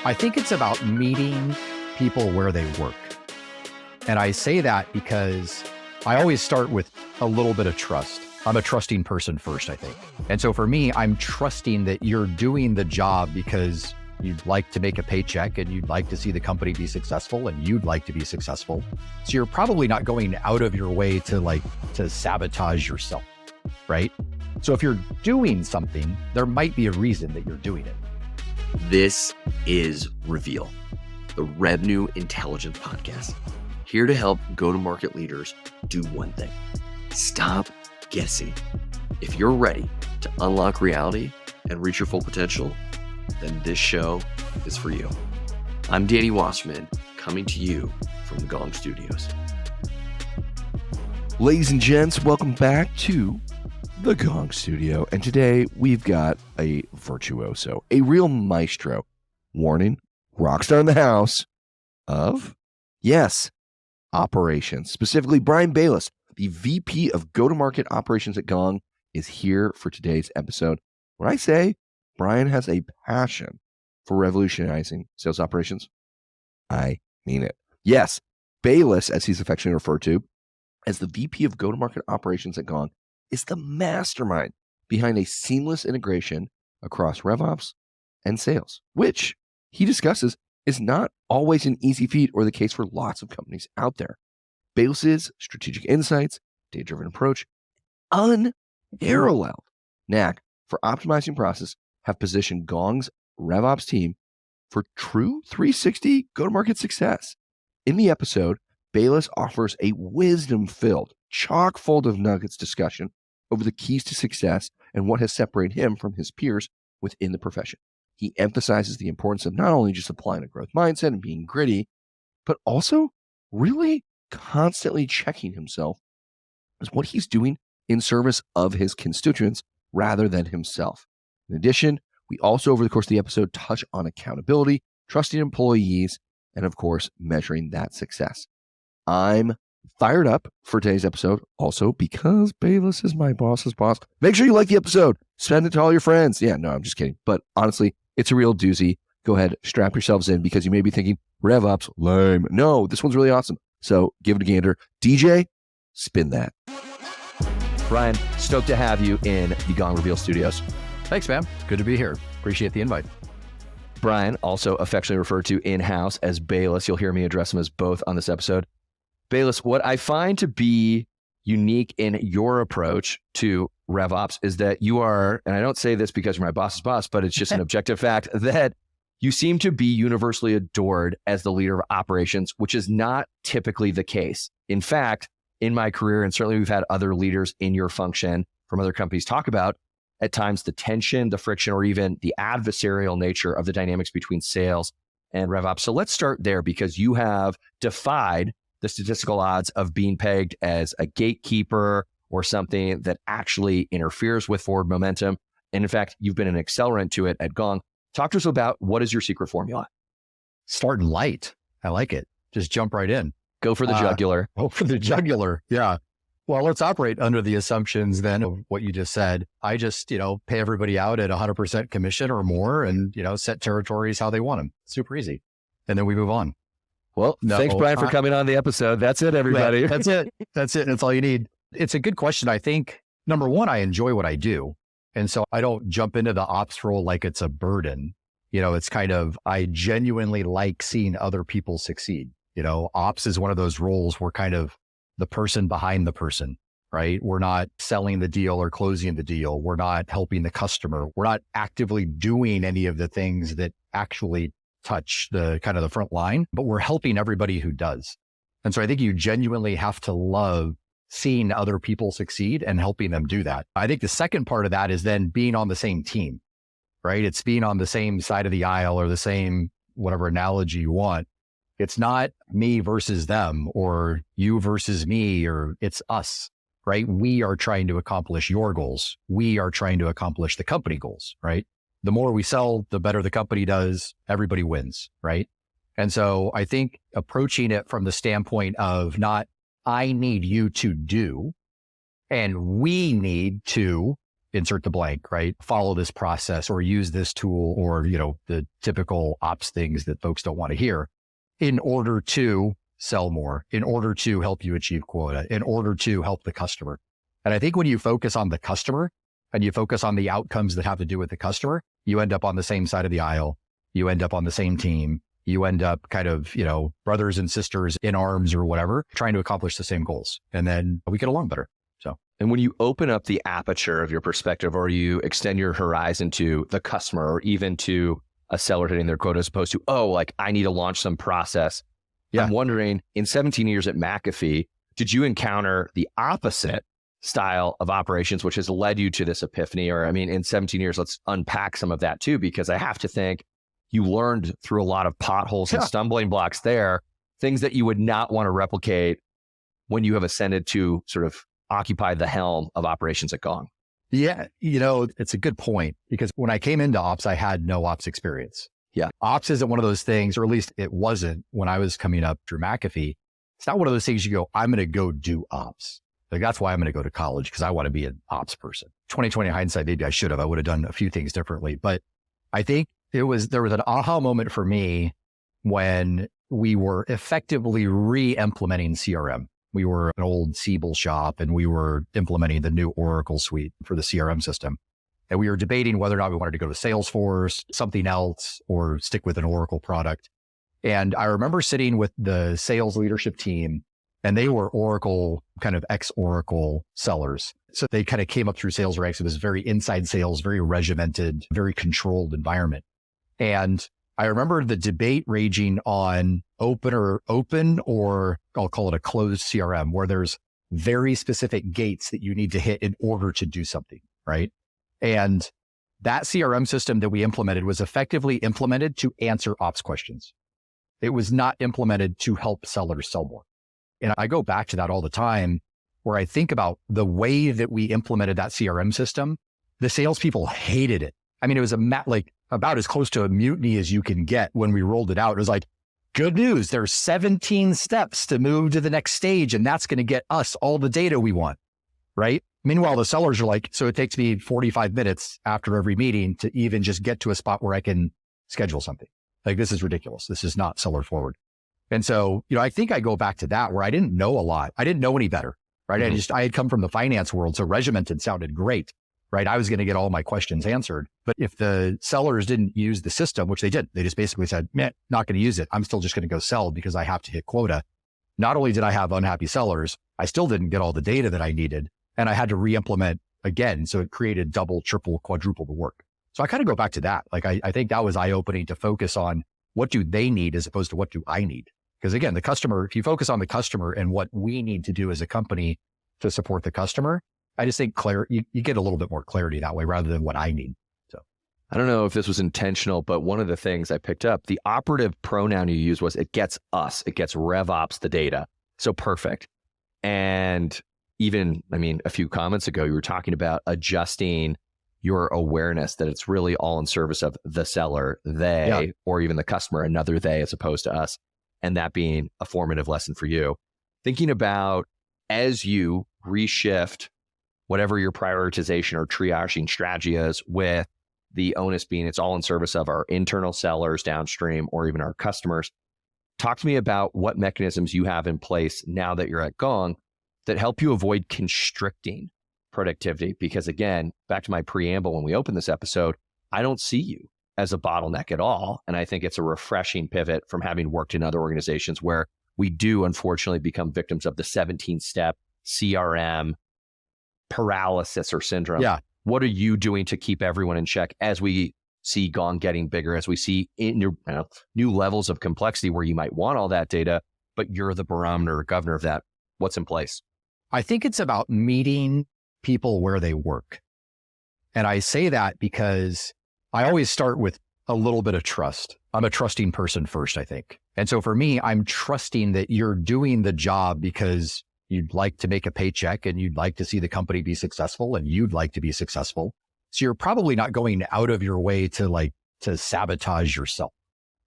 I think it's about meeting people where they work. And I say that because I always start with a little bit of trust. I'm a trusting person first, I think. And so for me, I'm trusting that you're doing the job because you'd like to make a paycheck and you'd like to see the company be successful and you'd like to be successful. So you're probably not going out of your way to sabotage yourself, right? So if you're doing something, there might be a reason that you're doing it. This is Reveal, the Revenue Intelligence Podcast, here to help go-to-market leaders do one thing: stop guessing. If you're ready to unlock reality and reach your full potential, then this show is for you. I'm Danny Wasserman, coming to you from the Gong Studios. Ladies and gents, welcome back to the Gong Studio. And today we've got a virtuoso, a real maestro. Warning, rockstar in the house of, yes, operations. Specifically, Bryan Bayless, the VP of Go-to-Market Operations at Gong, is here for today's episode. When I say Bryan has a passion for revolutionizing sales operations, I mean it. Yes, Bayless, as he's affectionately referred to as the VP of Go-to-Market Operations at Gong, is the mastermind behind a seamless integration across RevOps and sales, which he discusses is not always an easy feat or the case for lots of companies out there. Bayless's strategic insights, data-driven approach, unparalleled knack for optimizing process have positioned Gong's RevOps team for true 360 go-to-market success. In the episode, Bayless offers a wisdom-filled, chock-full of nuggets discussion over the keys to success and what has separated him from his peers within the profession. He emphasizes the importance of not only just applying a growth mindset and being gritty, but also really constantly checking himself as what he's doing in service of his constituents rather than himself. In addition, we also, over the course of the episode, touch on accountability, trusting employees, and of course, measuring that success. I'm fired up for today's episode, also because Bayless is my boss's boss. Make sure you like the episode. Send it to all your friends. Yeah, no, I'm just kidding. But honestly, it's a real doozy. Go ahead, strap yourselves in because you may be thinking, RevOps, lame. No, this one's really awesome. So give it a gander. DJ, spin that. Bryan, stoked to have you in the Gong Reveal Studios. Thanks, man. Good to be here. Appreciate the invite. Bryan, also affectionately referred to in-house as Bayless. You'll hear me address him as both on this episode. Bayless, what I find to be unique in your approach to RevOps is that you are, and I don't say this because you're my boss's boss, but it's just an objective fact that you seem to be universally adored as the leader of operations, which is not typically the case. In fact, in my career, and certainly we've had other leaders in your function from other companies talk about, at times, the tension, the friction, or even the adversarial nature of the dynamics between sales and RevOps. So let's start there because you have defied the statistical odds of being pegged as a gatekeeper or something that actually interferes with forward momentum. And in fact, you've been an accelerant to it at Gong. Talk to us about what is your secret formula? Starting light. I like it. Just jump right in. Go for the jugular. Go for the jugular. Yeah. Well, let's operate under the assumptions then of what you just said. I just, pay everybody out at 100% commission or more and, set territories how they want them. Super easy. And then we move on. Well, thanks, Bryan, for coming on the episode. That's it, everybody. Yeah, that's it. That's it. That's all you need. It's a good question. I think, number one, I enjoy what I do. And so I don't jump into the ops role like it's a burden. It's kind of, I genuinely like seeing other people succeed. Ops is one of those roles where kind of the person behind the person, right? We're not selling the deal or closing the deal. We're not helping the customer. We're not actively doing any of the things that actually touch the kind of the front line, but we're helping everybody who does. And so I think you genuinely have to love seeing other people succeed and helping them do that. I think the second part of that is then being on the same team, right? It's being on the same side of the aisle or the same, whatever analogy you want. It's not me versus them or you versus me, or it's us, right? We are trying to accomplish your goals. We are trying to accomplish the company goals, right? The more we sell, the better the company does. Everybody wins, right? And so I think approaching it from the standpoint of not, I need you to do, and we need to insert the blank, right? Follow this process or use this tool or, the typical ops things that folks don't want to hear in order to sell more, in order to help you achieve quota, in order to help the customer. And I think when you focus on the customer and you focus on the outcomes that have to do with the customer, you end up on the same side of the aisle. You end up on the same team. You end up kind of, brothers and sisters in arms or whatever, trying to accomplish the same goals. And then we get along better. And when you open up the aperture of your perspective, or you extend your horizon to the customer or even to a seller hitting their quota, as opposed to, I need to launch some process. Yeah. I'm wondering, in 17 years at McAfee, did you encounter the opposite style of operations, which has led you to this epiphany? Or, in 17 years, let's unpack some of that too, because I have to think you learned through a lot of potholes and stumbling blocks there, things that you would not want to replicate when you have ascended to sort of occupy the helm of operations at Gong. Yeah. It's a good point, because when I came into ops, I had no ops experience. Yeah. Ops isn't one of those things, or at least it wasn't when I was coming up through McAfee. It's not one of those things you go, I'm going to go do ops. That's why I'm going to go to college, because I want to be an ops person. 2020 hindsight, maybe I should have. I would have done a few things differently. But I think there was an aha moment for me when we were effectively re-implementing CRM. We were an old Siebel shop and we were implementing the new Oracle suite for the CRM system. And we were debating whether or not we wanted to go to Salesforce, something else, or stick with an Oracle product. And I remember sitting with the sales leadership team, and they were Oracle, kind of ex-Oracle sellers. So they kind of came up through sales ranks. It was very inside sales, very regimented, very controlled environment. And I remember the debate raging on open, or I'll call it a closed CRM, where there's very specific gates that you need to hit in order to do something, right? And that CRM system that we implemented was effectively implemented to answer ops questions. It was not implemented to help sellers sell more. And I go back to that all the time, where I think about the way that we implemented that CRM system. The salespeople hated it. It was about as close to a mutiny as you can get when we rolled it out. It was like, good news, there's 17 steps to move to the next stage, and that's going to get us all the data we want, right? Meanwhile, the sellers are like, so it takes me 45 minutes after every meeting to even just get to a spot where I can schedule something. This is ridiculous. This is not seller forward. And so, I think I go back to that, where I didn't know a lot. I didn't know any better, right? Mm-hmm. I had come from the finance world, so regimented sounded great, right? I was going to get all my questions answered. But if the sellers didn't use the system, which they did, they just basically said, man, not going to use it. I'm still just going to go sell because I have to hit quota. Not only did I have unhappy sellers, I still didn't get all the data that I needed. And I had to re-implement again. So it created double, triple, quadruple the work. So I kind of go back to that. I think that was eye-opening to focus on what do they need as opposed to what do I need? Because again, the customer, if you focus on the customer and what we need to do as a company to support the customer, I just think you get a little bit more clarity that way rather than what I need. So I don't know if this was intentional, but one of the things I picked up, the operative pronoun you used was, it gets us, it gets RevOps the data. So perfect. And even, a few comments ago, you were talking about adjusting your awareness that it's really all in service of the seller, or even the customer, another they as opposed to us. And that being a formative lesson for you. Thinking about, as you reshift whatever your prioritization or triaging strategy is, with the onus being it's all in service of our internal sellers downstream or even our customers. Talk to me about what mechanisms you have in place now that you're at Gong that help you avoid constricting productivity. Because again, back to my preamble when we opened this episode, I don't see you as a bottleneck at all. And I think it's a refreshing pivot from having worked in other organizations where we do unfortunately become victims of the 17-step CRM paralysis or syndrome. Yeah. What are you doing to keep everyone in check as we see Gong getting bigger, as we see new levels of complexity where you might want all that data, but you're the barometer or governor of that? What's in place? I think it's about meeting people where they work. And I say that because I always start with a little bit of trust. I'm a trusting person first, I think. And so for me, I'm trusting that you're doing the job because you'd like to make a paycheck and you'd like to see the company be successful and you'd like to be successful. So you're probably not going out of your way to sabotage yourself,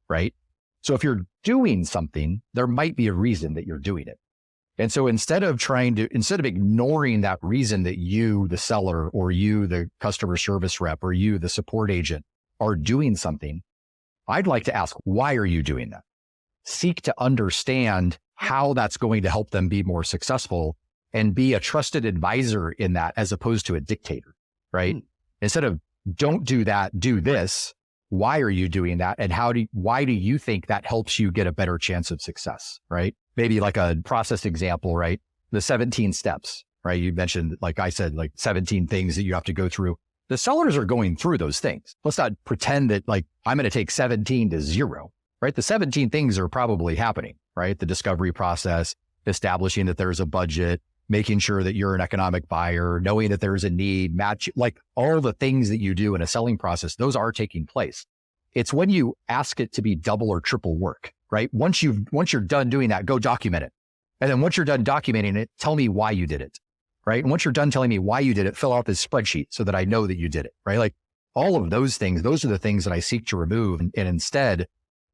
right? So if you're doing something, there might be a reason that you're doing it. And so instead of ignoring that reason that you, the seller, or you, the customer service rep, or you, the support agent, are doing something, I'd like to ask, why are you doing that? Seek to understand how that's going to help them be more successful and be a trusted advisor in that as opposed to a dictator, right? Instead of don't do that, do this. Why are you doing that? And why do you think that helps you get a better chance of success, right? Maybe like a process example, right? The 17 steps, right? You mentioned, like I said, like 17 things that you have to go through. The sellers are going through those things. Let's not pretend that like I'm going to take 17 to 0, right? The 17 things are probably happening, right? The discovery process, establishing that there's a budget, making sure that you're an economic buyer, knowing that there's a need, match, like all the things that you do in a selling process, those are taking place. It's when you ask it to be double or triple work, right? Once you're done doing that, go document it. And then once you're done documenting it, tell me why you did it, right? And once you're done telling me why you did it, fill out this spreadsheet so that I know that you did it, right? Like all of those things, those are the things that I seek to remove. And instead,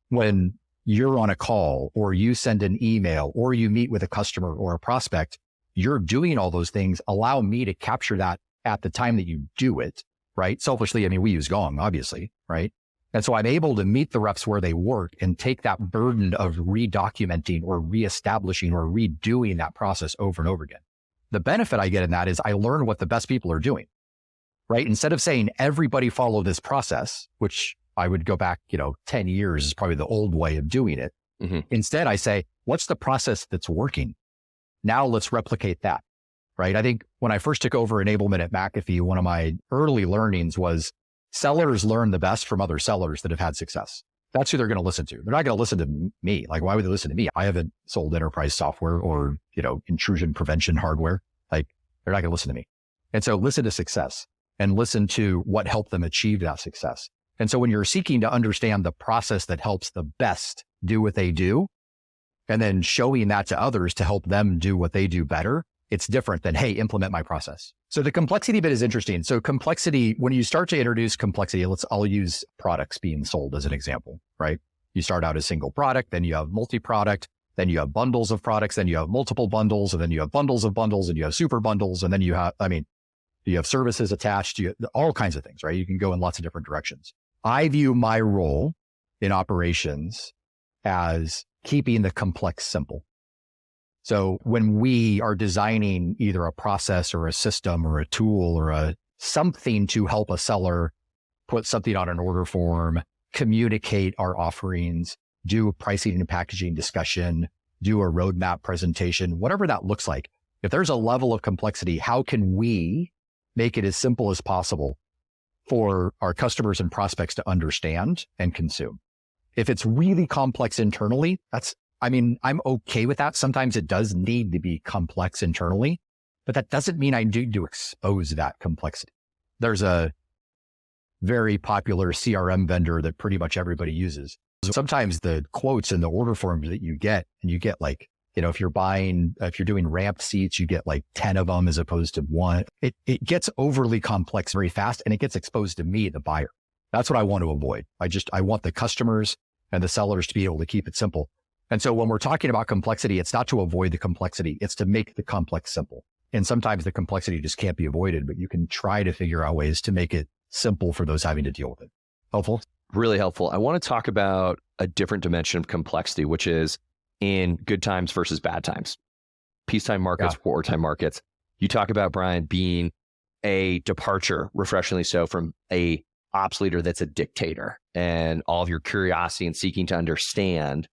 when you're on a call or you send an email or you meet with a customer or a prospect, you're doing all those things. Allow me to capture that at the time that you do it, right? Selfishly, I mean, we use Gong, obviously, right? And so I'm able to meet the reps where they work and take that burden of redocumenting or reestablishing or redoing that process over and over again. The benefit I get in that is I learn what the best people are doing, right? Instead of saying everybody follow this process, which I would go back, 10 years is probably the old way of doing it. Instead, I say, what's the process that's working? Now let's replicate that, right? I think when I first took over enablement at McAfee, one of my early learnings was sellers learn the best from other sellers that have had success. That's who they're going to listen to. They're not going to listen to me. Like, why would they listen to me? I haven't sold enterprise software or, intrusion prevention hardware. Like, they're not going to listen to me. And so listen to success and listen to what helped them achieve that success. And so when you're seeking to understand the process that helps the best do what they do, and then showing that to others to help them do what they do better, it's different than, hey, implement my process. So the complexity bit is interesting. So complexity, when you start to introduce complexity, I'll use products being sold as an example, right? You start out as single product, then you have multi-product, then you have bundles of products, then you have multiple bundles, and then you have bundles of bundles, and you have super bundles, and then you have services attached, you have all kinds of things, right? You can go in lots of different directions. I view my role in operations as keeping the complex simple. So when we are designing either a process or a system or a tool or something to help a seller put something on an order form, communicate our offerings, do a pricing and packaging discussion, do a roadmap presentation, whatever that looks like. If there's a level of complexity, how can we make it as simple as possible for our customers and prospects to understand and consume? If it's really complex internally, I'm okay with that. Sometimes it does need to be complex internally, but that doesn't mean I need to expose that complexity. There's a very popular CRM vendor that pretty much everybody uses. Sometimes the quotes and the order forms that you get, and you get like, if you're doing ramped seats, you get like 10 of them as opposed to one. It gets overly complex very fast, and it gets exposed to me, the buyer. That's what I want to avoid. I want the customers and the sellers to be able to keep it simple. And so when we're talking about complexity, it's not to avoid the complexity, it's to make the complex simple. And sometimes the complexity just can't be avoided, but you can try to figure out ways to make it simple for those having to deal with it. Helpful? Really helpful. I want to talk about a different dimension of complexity, which is in good times versus bad times. Peacetime markets, wartime markets. You talk about, Bryan, being a departure, refreshingly so, from a ops leader that's a dictator, and all of your curiosity and seeking to understand.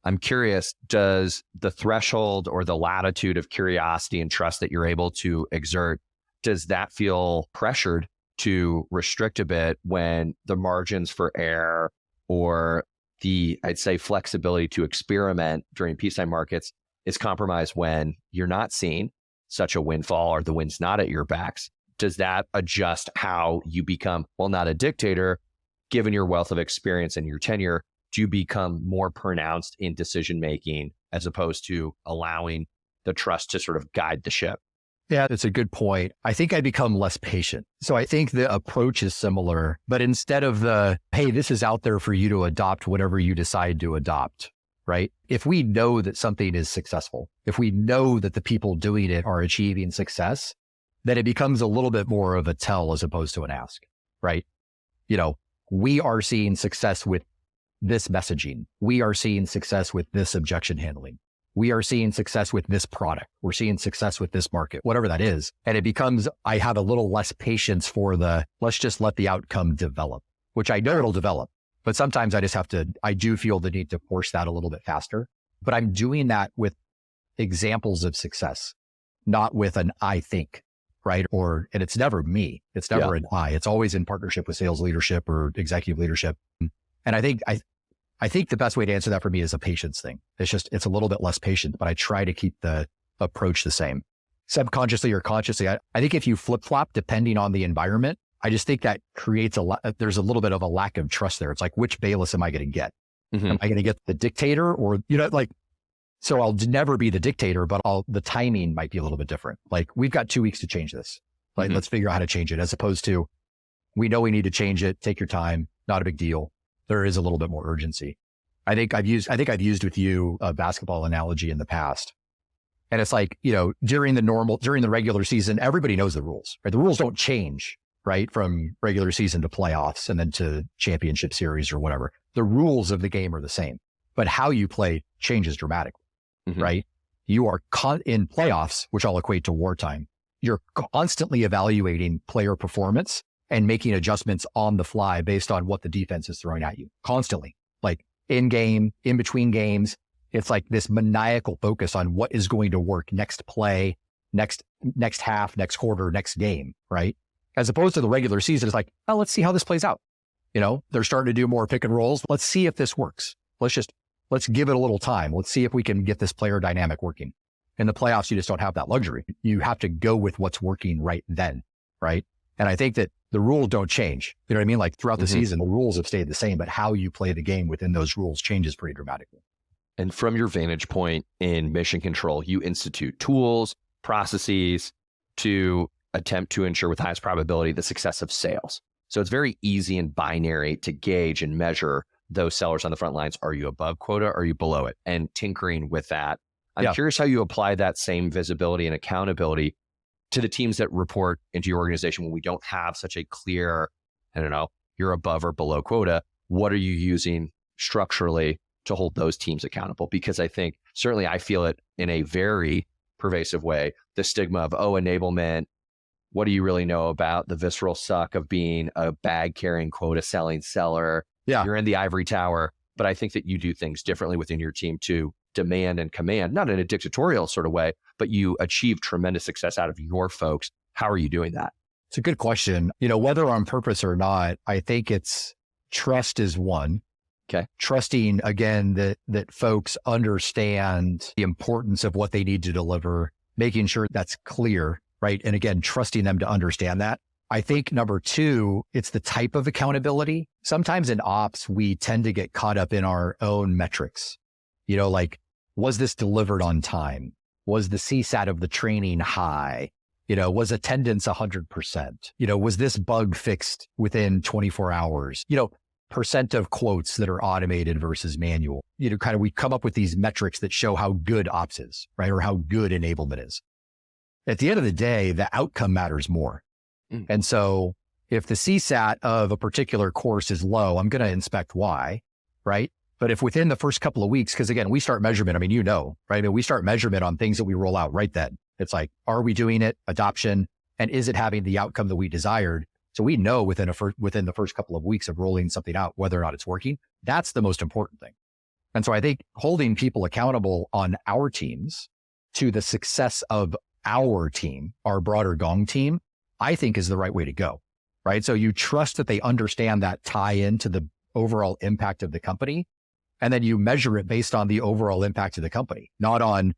I'm curious, does the threshold or the latitude of curiosity and trust that you're able to exert, does that feel pressured to restrict a bit when the margins for error or the, I'd say, flexibility to experiment during peacetime markets is compromised when you're not seeing such a windfall or the wind's not at your backs? Does that adjust how you become, well, not a dictator, given your wealth of experience and your tenure? Do you become more pronounced in decision-making as opposed to allowing the trust to sort of guide the ship? Yeah, that's a good point. I think I become less patient. So I think the approach is similar, but instead of hey, this is out there for you to adopt whatever you decide to adopt, right? If we know that something is successful, if we know that the people doing it are achieving success, then it becomes a little bit more of a tell as opposed to an ask, right? We are seeing success with this messaging. We are seeing success with this objection handling. We are seeing success with this product. We're seeing success with this market, whatever that is. And it becomes, I have a little less patience for let's just let the outcome develop, which I know it'll develop. But sometimes I do feel the need to force that a little bit faster. But I'm doing that with examples of success, not with an I think, right? And it's never me. It's never an I. It's always in partnership with sales leadership or executive leadership. And I think the best way to answer that for me is a patience thing. It's a little bit less patient, but I try to keep the approach the same. Subconsciously or consciously, I think if you flip-flop depending on the environment, I just think that creates there's a little bit of a lack of trust there. It's like, which Bayless am I going to get? Mm-hmm. Am I going to get the dictator or, so I'll never be the dictator, but the timing might be a little bit different. Like, we've got 2 weeks to change this. Like, let's figure out how to change it, as opposed to, we know we need to change it. Take your time. Not a big deal. There is a little bit more urgency. I think I've used with you a basketball analogy in the past. And it's like, during the regular season, everybody knows the rules, right? The rules don't change, right? From regular season to playoffs and then to championship series or whatever. The rules of the game are the same, but how you play changes dramatically, right? You are in playoffs, which I'll equate to wartime. You're constantly evaluating player performance and making adjustments on the fly based on what the defense is throwing at you constantly, like in game, in between games. It's like this maniacal focus on what is going to work next play, next half, next quarter, next game, right? As opposed to the regular season, it's like, oh, let's see how this plays out. They're starting to do more pick and rolls. Let's see if this works. Let's give it a little time. Let's see if we can get this player dynamic working. In the playoffs, you just don't have that luxury. You have to go with what's working right then, right? And I think that the rules don't change. You know what I mean? Like, throughout the season, the rules have stayed the same, but how you play the game within those rules changes pretty dramatically. And from your vantage point in mission control, you institute tools, processes to attempt to ensure with highest probability the success of sales. So it's very easy and binary to gauge and measure those sellers on the front lines. Are you above quota? Or are you below it? And tinkering with that. I'm curious how you apply that same visibility and accountability to the teams that report into your organization when we don't have such a clear, you're above or below quota. What are you using structurally to hold those teams accountable? Because I think, certainly I feel it in a very pervasive way, the stigma of, enablement. What do you really know about the visceral suck of being a bag carrying, quota selling seller? Yeah. You're in the ivory tower, but I think that you do things differently within your team to demand and command, not in a dictatorial sort of way, but you achieve tremendous success out of your folks. How are you doing that? It's a good question. Whether on purpose or not, I think it's trust is one. Okay. Trusting, again, that folks understand the importance of what they need to deliver, making sure that's clear, right? And again, trusting them to understand that. I think number two, it's the type of accountability. Sometimes in ops, we tend to get caught up in our own metrics. Like, was this delivered on time? Was the CSAT of the training high? Was attendance 100%? Was this bug fixed within 24 hours? Percent of quotes that are automated versus manual. We come up with these metrics that show how good ops is, right? Or how good enablement is. At the end of the day, the outcome matters more. And so if the CSAT of a particular course is low, I'm going to inspect why, right? But if within the first couple of weeks, because again, we start measurement, right? We start measurement on things that we roll out right then. It's like, are we doing it? Adoption. And is it having the outcome that we desired? So we know within the first couple of weeks of rolling something out, whether or not it's working. That's the most important thing. And so I think holding people accountable on our teams to the success of our team, our broader Gong team, I think is the right way to go, right? So you trust that they understand that tie into the overall impact of the company. And then you measure it based on the overall impact of the company, not on,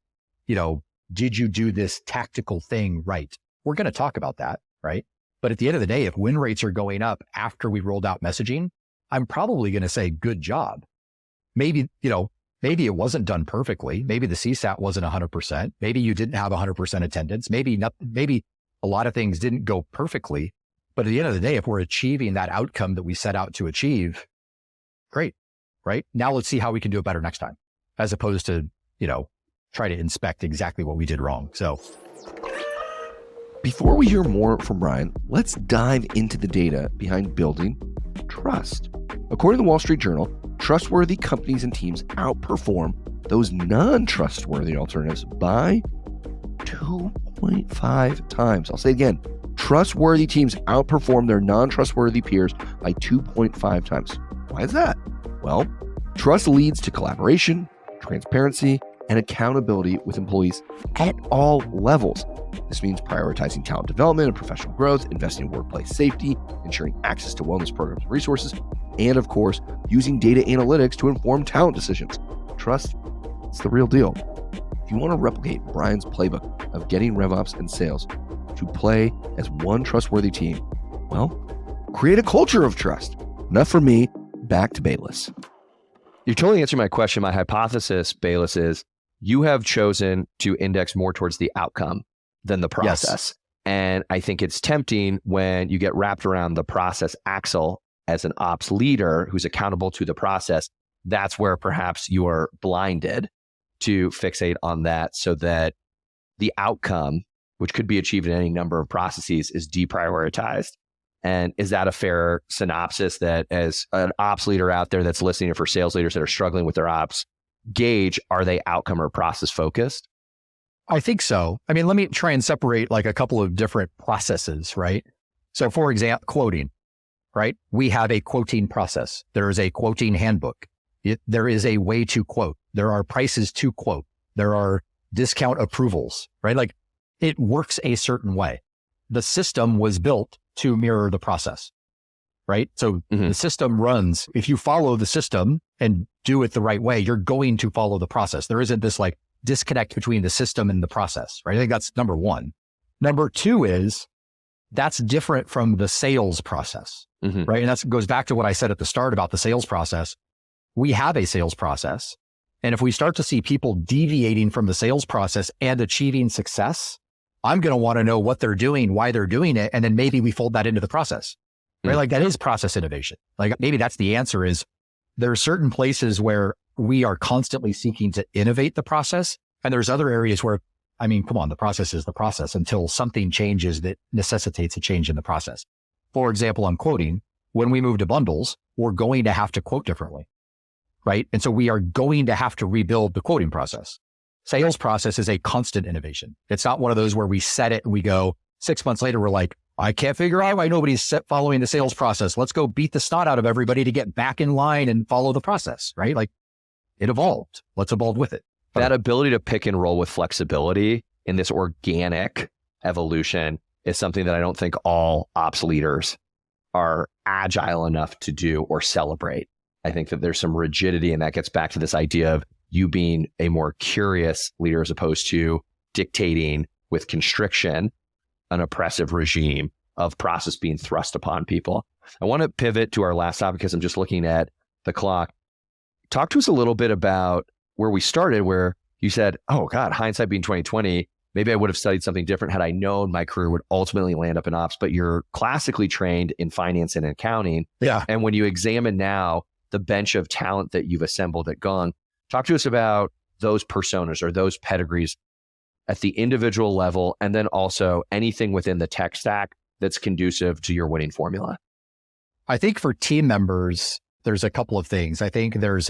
did you do this tactical thing right? We're going to talk about that, right? But at the end of the day, if win rates are going up after we rolled out messaging, I'm probably going to say, good job. Maybe it wasn't done perfectly. Maybe the CSAT wasn't 100%. Maybe you didn't have 100% attendance. Maybe a lot of things didn't go perfectly. But at the end of the day, if we're achieving that outcome that we set out to achieve, great, right? Now let's see how we can do it better next time. as opposed to, try to inspect exactly what we did wrong. So before we hear more from Bryan, let's dive into the data behind building trust. According to the Wall Street Journal, trustworthy companies and teams outperform those non-trustworthy alternatives by 2.5 times. I'll say it again. Trustworthy teams outperform their non-trustworthy peers by 2.5 times. Why is that? Well, trust leads to collaboration, transparency, and accountability with employees at all levels. This means prioritizing talent development and professional growth, investing in workplace safety, ensuring access to wellness programs and resources, and of course, using data analytics to inform talent decisions. Trust is the real deal. If you want to replicate Bryan's playbook of getting RevOps and sales to play as one trustworthy team, well, create a culture of trust. Enough for me, back to Bayless. You totally answered my question. My hypothesis, Bayless, is you have chosen to index more towards the outcome than the process. Yes. And I think it's tempting when you get wrapped around the process axle as an ops leader who's accountable to the process. That's where perhaps you are blinded to fixate on that so that the outcome, which could be achieved in any number of processes, is deprioritized. And is that a fair synopsis that as an ops leader out there that's listening, or for sales leaders that are struggling with their ops, gauge, are they outcome or process focused? I think so. I mean, let me try and separate like a couple of different processes, right? So for example, quoting, right? We have a quoting process. There is a quoting handbook. There is a way to quote. There are prices to quote. There are discount approvals, right? Like it works a certain way. The system was built to mirror the process, right? So the system runs. If you follow the system and do it the right way, you're going to follow the process. There isn't this like disconnect between the system and the process, right? I think that's number one. Number two is that's different from the sales process, right? And that goes back to what I said at the start about the sales process. We have a sales process. And if we start to see people deviating from the sales process and achieving success, I'm going to want to know what they're doing, why they're doing it. And then maybe we fold that into the process, right? Like that is process innovation. Like maybe that's the answer is there are certain places where we are constantly seeking to innovate the process. And there's other areas where, I mean, come on, the process is the process until something changes that necessitates a change in the process. For example, on quoting, when we move to bundles, we're going to have to quote differently, right? And so we are going to have to rebuild the quoting process. Sales process is a constant innovation. It's not one of those where we set it and we go 6 months later, we're like, I can't figure out why nobody's following the sales process. Let's go beat the snot out of everybody to get back in line and follow the process, right? Like it evolved. Let's evolve with it. That ability to pick and roll with flexibility in this organic evolution is something that I don't think all ops leaders are agile enough to do or celebrate. I think that there's some rigidity, and that gets back to this idea of you being a more curious leader as opposed to dictating with constriction an oppressive regime of process being thrust upon people. I want to pivot to our last topic because I'm just looking at the clock. Talk to us a little bit about where we started, where you said, oh God, hindsight being 2020, maybe I would have studied something different had I known my career would ultimately land up in ops, but you're classically trained in finance and accounting. Yeah. And when you examine now the bench of talent that you've assembled at Gong, talk to us about those personas or those pedigrees at the individual level, and then also anything within the tech stack that's conducive to your winning formula. I think for team members, there's a couple of things. I think there's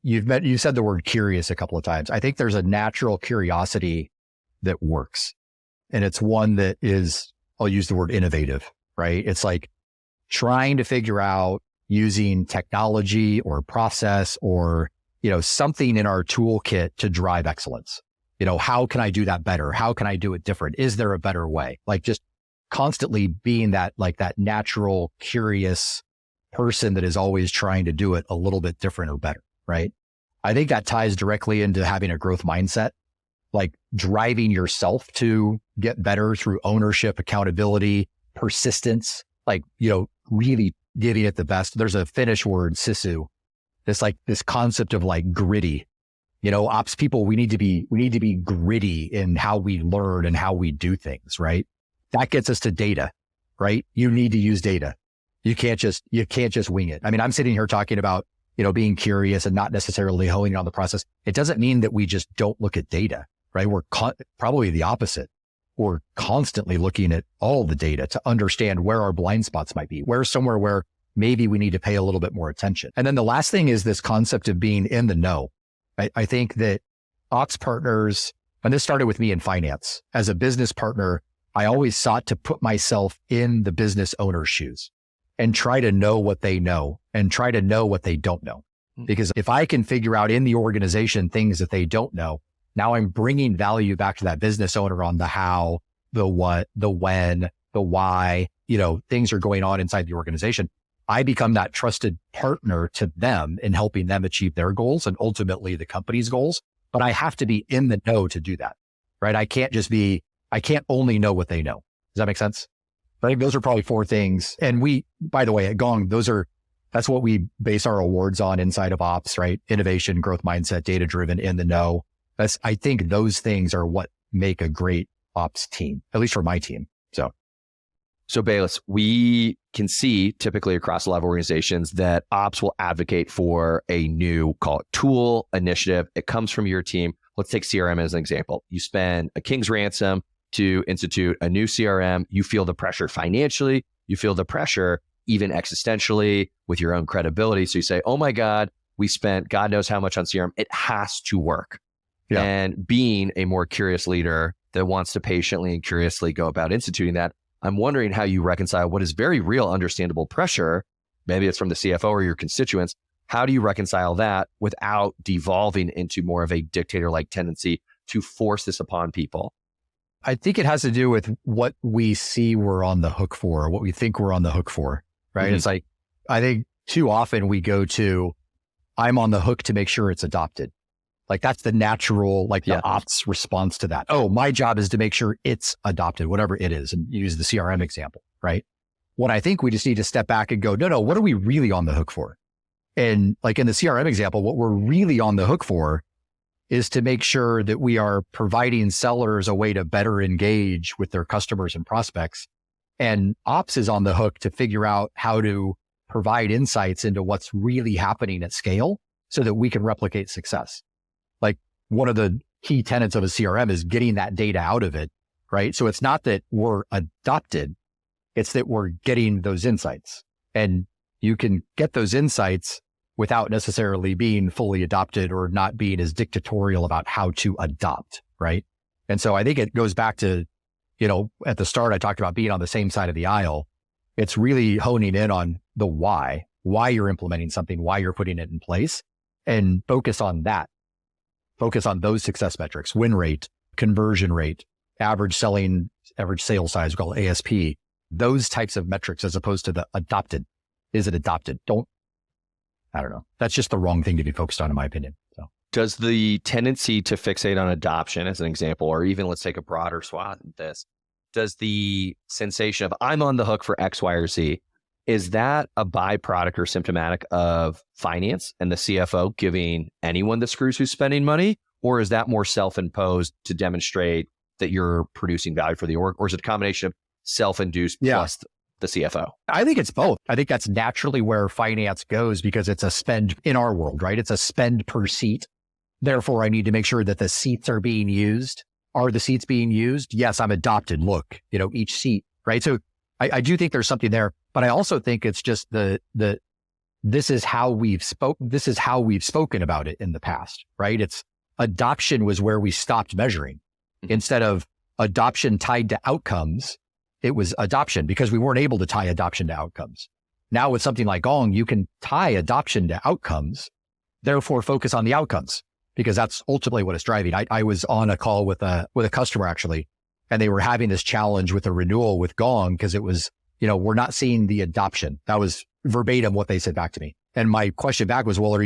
you said the word curious a couple of times. I think there's a natural curiosity that works. And it's one that is, I'll use the word innovative, right? It's like trying to figure out using technology or process or, something in our toolkit to drive excellence. How can I do that better? How can I do it different? Is there a better way? Like just constantly being that natural, curious person that is always trying to do it a little bit different or better, right? I think that ties directly into having a growth mindset, like driving yourself to get better through ownership, accountability, persistence, really giving it the best. There's a Finnish word, sisu. It's like this concept of like gritty. Ops people, we need to be gritty in how we learn and how we do things, right? That gets us to data, right? You need to use data. You can't just wing it. I mean, I'm sitting here talking about being curious and not necessarily honing on the process. It doesn't mean that we just don't look at data, right? We're probably the opposite. We're constantly looking at all the data to understand where our blind spots might be, where's somewhere where maybe we need to pay a little bit more attention. And then the last thing is this concept of being in the know. I think that ops partners, and this started with me in finance. As a business partner, I always sought to put myself in the business owner's shoes and try to know what they know and try to know what they don't know. Because if I can figure out in the organization things that they don't know, now I'm bringing value back to that business owner on the how, the what, the when, the why, things are going on inside the organization. I become that trusted partner to them in helping them achieve their goals and ultimately the company's goals. But I have to be in the know to do that, right? I can't only know what they know. Does that make sense? I think those are probably 4 things. And by the way, at Gong, that's what we base our awards on inside of ops, right? Innovation, growth mindset, data-driven, in the know. I think those things are what make a great ops team, at least for my team. So Bayless, we can see typically across a lot of organizations that ops will advocate for a new, call it tool, initiative. It comes from your team. Let's take CRM as an example. You spend a king's ransom to institute a new CRM. You feel the pressure financially. You feel the pressure even existentially with your own credibility. So you say, oh my God, we spent God knows how much on CRM. It has to work. Yeah. And being a more curious leader that wants to patiently and curiously go about instituting that, I'm wondering how you reconcile what is very real, understandable pressure. Maybe it's from the CFO or your constituents. How do you reconcile that without devolving into more of a dictator-like tendency to force this upon people? I think it has to do with what we see we're on the hook for, what we think we're on the hook for, right? It's like, I think too often we go to, I'm on the hook to make sure it's adopted. Like that's the natural, the ops response to that. Oh, my job is to make sure it's adopted, whatever it is, and use the CRM example, right? What I think we just need to step back and go, no, what are we really on the hook for? And like in the CRM example, what we're really on the hook for is to make sure that we are providing sellers a way to better engage with their customers and prospects. And ops is on the hook to figure out how to provide insights into what's really happening at scale so that we can replicate success. Like one of the key tenets of a CRM is getting that data out of it, right? So it's not that we're adopted, it's that we're getting those insights. And you can get those insights without necessarily being fully adopted or not being as dictatorial about how to adopt, right? And so I think it goes back to, at the start, I talked about being on the same side of the aisle. It's really honing in on the why you're implementing something, why you're putting it in place, and focus on that. Focus on those success metrics: win rate, conversion rate, average sales size, we call it ASP, those types of metrics, as opposed to the adopted. Is it adopted? I don't know. That's just the wrong thing to be focused on, in my opinion. So, does the tendency to fixate on adoption, as an example, or even let's take a broader swath of this, does the sensation of I'm on the hook for X, Y, or Z, is that a byproduct or symptomatic of finance and the CFO giving anyone the screws who's spending money? Or is that more self-imposed to demonstrate that you're producing value for the org? Or is it a combination of self-induced plus the CFO? I think it's both. I think that's naturally where finance goes because it's a spend in our world, right? It's a spend per seat. Therefore, I need to make sure that the seats are being used. Are the seats being used? Yes, I'm adopted. Look, each seat, right? So I do think there's something there. But I also think it's just this is how we've spoken about it in the past, right? It's adoption was where we stopped measuring. Instead of adoption tied to outcomes, it was adoption because we weren't able to tie adoption to outcomes. Now with something like Gong, you can tie adoption to outcomes, therefore focus on the outcomes because that's ultimately what it's driving. I was on a call with a customer actually, and they were having this challenge with a renewal with Gong because it was, we're not seeing the adoption. That was verbatim what they said back to me. And my question back was, well, are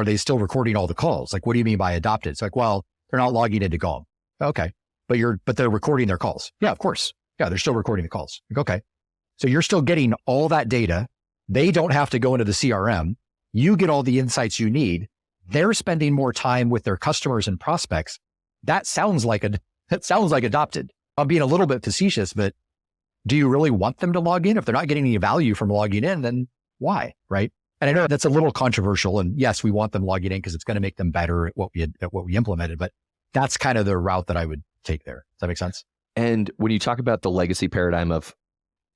they still recording all the calls? Like, what do you mean by adopted? It's like, well, they're not logging into Gong. Okay. But they're recording their calls. Yeah, of course. Yeah, they're still recording the calls. Like, okay. So you're still getting all that data. They don't have to go into the CRM. You get all the insights you need. They're spending more time with their customers and prospects. That sounds like adopted. I'm being a little bit facetious, but do you really want them to log in? If they're not getting any value from logging in, then why, right? And I know that's a little controversial. And yes, we want them logging in because it's going to make them better at what we implemented. But that's kind of the route that I would take there. Does that make sense? And when you talk about the legacy paradigm of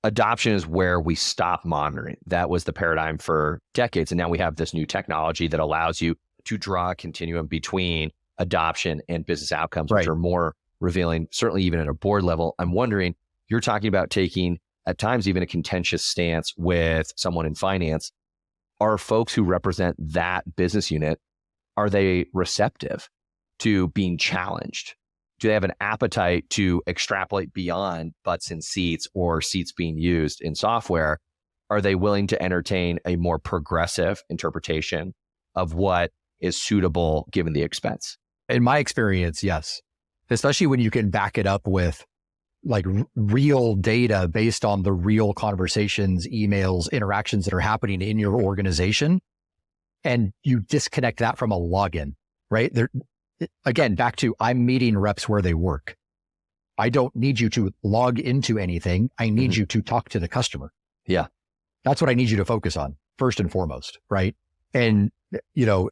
adoption is where we stop monitoring. That was the paradigm for decades. And now we have this new technology that allows you to draw a continuum between adoption and business outcomes, which are more revealing, certainly even at a board level. I'm wondering, you're talking about taking at times even a contentious stance with someone in finance. Are folks who represent that business unit, are they receptive to being challenged? Do they have an appetite to extrapolate beyond butts in seats or seats being used in software? Are they willing to entertain a more progressive interpretation of what is suitable given the expense? In my experience, yes. Especially when you can back it up with like real data based on the real conversations, emails, interactions that are happening in your organization. And you disconnect that from a login, right? Again, back to I'm meeting reps where they work. I don't need you to log into anything. I need you to talk to the customer. Yeah. That's what I need you to focus on first and foremost, right? And,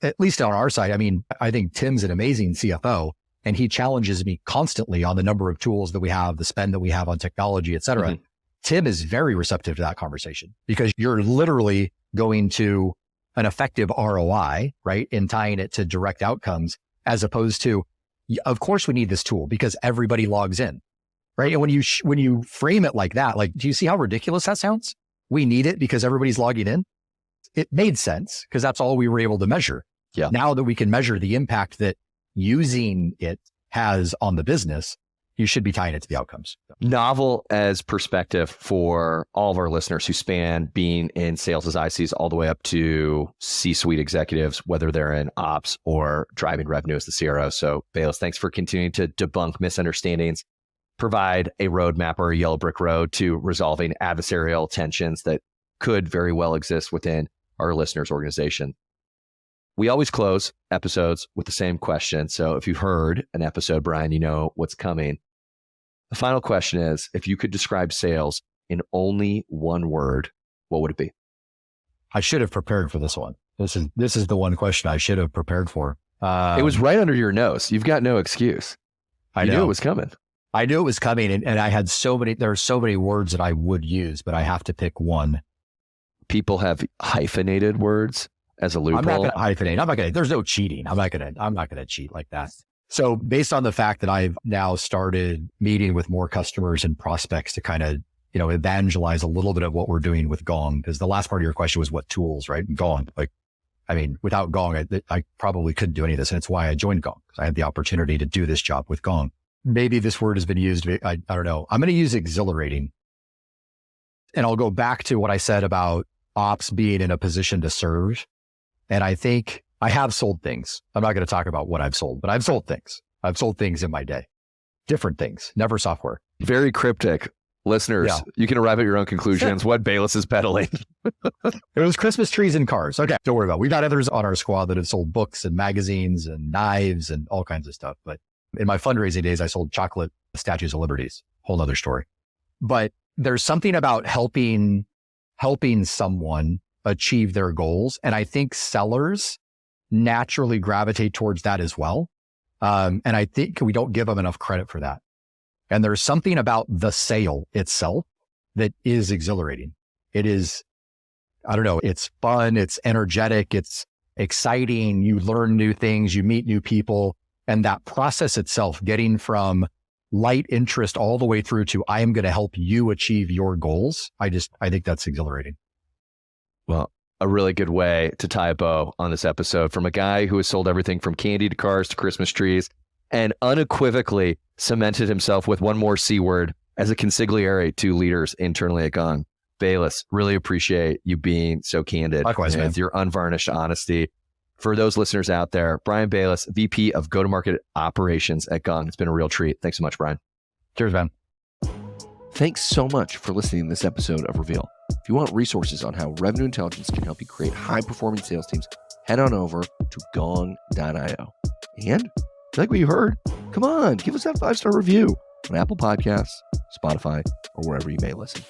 at least on our side, I mean, I think Tim's an amazing CFO and he challenges me constantly on the number of tools that we have, the spend that we have on technology, et cetera. Tim is very receptive to that conversation because you're literally going to an effective ROI, right? And tying it to direct outcomes as opposed to, of course we need this tool because everybody logs in, right? And when you frame it like that, like, do you see how ridiculous that sounds? We need it because everybody's logging in. It made sense because that's all we were able to measure. Yeah. Now that we can measure the impact that using it has on the business, you should be tying it to the outcomes. Novel as perspective for all of our listeners who span being in sales as ICs all the way up to C-suite executives, whether they're in ops or driving revenue as the CRO. So Bayless, thanks for continuing to debunk misunderstandings, provide a roadmap or a yellow brick road to resolving adversarial tensions that could very well exist within our listeners' organization. We always close episodes with the same question. So if you've heard an episode, Bryan, you know what's coming. The final question is, if you could describe sales in only one word, what would it be? I should have prepared for this one. This is the one question I should have prepared for. It was right under your nose. You've got no excuse. I knew it was coming. I knew it was coming. And I had there are so many words that I would use, but I have to pick one. People have hyphenated words as a loophole. I'm not going to hyphenate. There's no cheating. I'm not going to cheat like that. So based on the fact that I've now started meeting with more customers and prospects to kind of, evangelize a little bit of what we're doing with Gong, because the last part of your question was what tools, right? And Gong, without Gong, I probably couldn't do any of this. And it's why I joined Gong, because I had the opportunity to do this job with Gong. Maybe this word has been used. I don't know. I'm going to use exhilarating. And I'll go back to what I said about ops being in a position to serve. And I think I have sold things. I'm not going to talk about what I've sold, but I've sold things. I've sold things in my day. Different things, never software. Very cryptic. Listeners, You can arrive at your own conclusions. What Bayless is peddling. It was Christmas trees and cars. Okay, don't worry about it. We've got others on our squad that have sold books and magazines and knives and all kinds of stuff. But in my fundraising days, I sold chocolate statues of liberties. Whole nother story. But there's something about helping someone achieve their goals. And I think sellers naturally gravitate towards that as well. And I think we don't give them enough credit for that. And there's something about the sale itself that is exhilarating. It is, I don't know, it's fun, it's energetic, it's exciting. You learn new things, you meet new people. And that process itself, getting from light interest all the way through to I am going to help you achieve your goals. I think that's exhilarating. Well, a really good way to tie a bow on this episode from a guy who has sold everything from candy to cars to Christmas trees and unequivocally cemented himself with one more C word as a consigliere to leaders internally at Gong. Bayless, really appreciate you being so candid. Likewise, man. With your unvarnished honesty. For those listeners out there, Bryan Bayless, VP of Go-to-Market Operations at Gong. It's been a real treat. Thanks so much, Bryan. Cheers, man. Thanks so much for listening to this episode of Reveal. If you want resources on how revenue intelligence can help you create high-performing sales teams, head on over to Gong.io. And if you like what you heard, come on, give us that 5-star review on Apple Podcasts, Spotify, or wherever you may listen.